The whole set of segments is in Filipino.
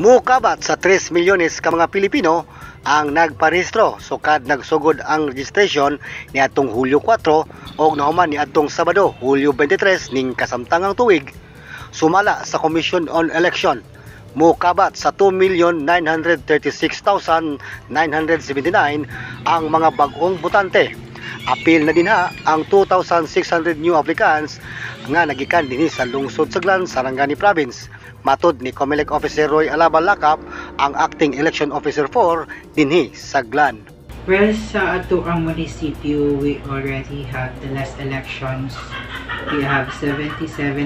Mukabat sa 3 milyones ka mga Pilipino ang nagparehistro sukad nagsugod ang registration ni atong Hulyo 4 o nahuman ni atong Sabado, Hulyo 23 ning kasamtangang tuig. Sumala sa Commission on Election, mukabat sa 2,936,979 ang mga bag-ong botante. Apil na dinha ang 2,600 new applicants nga nagikan dinhi sa lungsod sa Glan Sarangani Province. Matod ni Comelec Officer Roy Alabal Lakap, ang acting election officer 4 dinhi sa Glan. Well, sa ato ang munisipyo, we already have the last elections. We have 77,140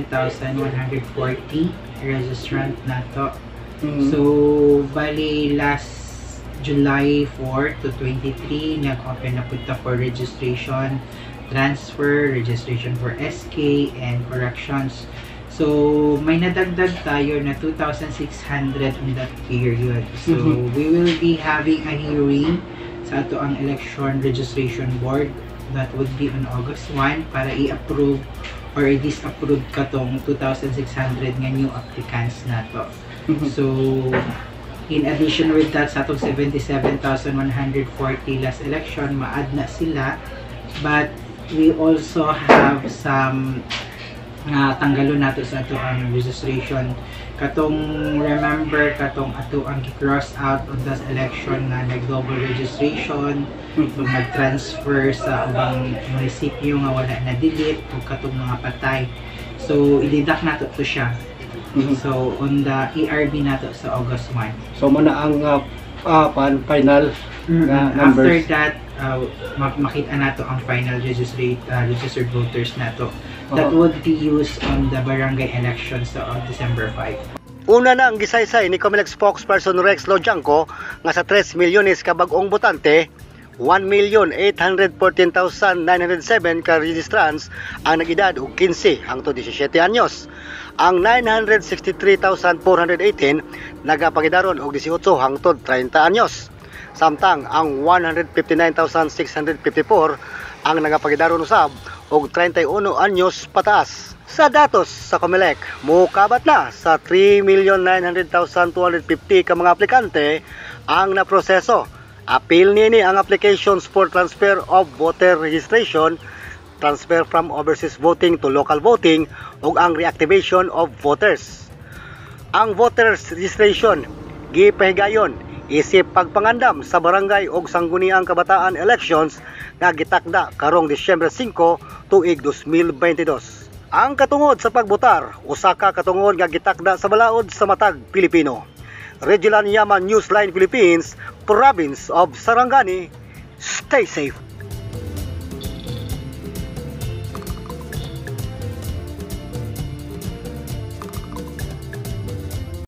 registrant nato. So, bali last July 4 to 23, nag-open na punta for registration, transfer, registration for SK, and corrections. So, may nadagdag tayo na 2,600 in that period. So, we will be having a hearing sa ato ang election registration board. That would be on August 1 para i-approve or i-disapprove katong 2,600 nga new applicants nato. So, in addition with that, sa atong 77,140 last election, ma-add na sila. But, we also have some tanggalon nato sa ato ang registration. Katong remember, katong ato ang cross out on this election na nag-double registration, so mag-transfer sa ubang munisipyo nga wala na delete o katong mga patay. So, i-deduct nato to siya. So, on the ERB nato sa August 1. So, muna ang final numbers. After that, makita nato ang final registered voters nato. That would be used on the barangay elections on December 5. Una na ang gisaysay ni Comelec spokesperson Rex Lojanco nga sa 3 milyones ka bag-ong botante, 1,814,907 ka registrants ang nag-edad og 15 hangtod 17 anyos. Ang 963,418 nagapagidaron og 18 hangtod 30 anyos. Samtang ang 159,654 ang nagapagidaron usab og 31 anyos pataas. Sa datos sa Comelec, mukabat na sa 3,900,250 ka mga aplikante ang naproseso. Apil nini ang applications for transfer of voter registration, transfer from overseas voting to local voting, ug ang reactivation of voters. Ang voters registration gipahigayon isip pagpangandam sa barangay ug sangguniang kabataan elections nga gitakda karong Disyembre 5 tuig 2022. Ang katungod sa pagbotar, usa ka katungod nga gitakda sa balaod sa matag Pilipino. Regional Yaman Newsline Philippines, Province of Sarangani. Stay safe.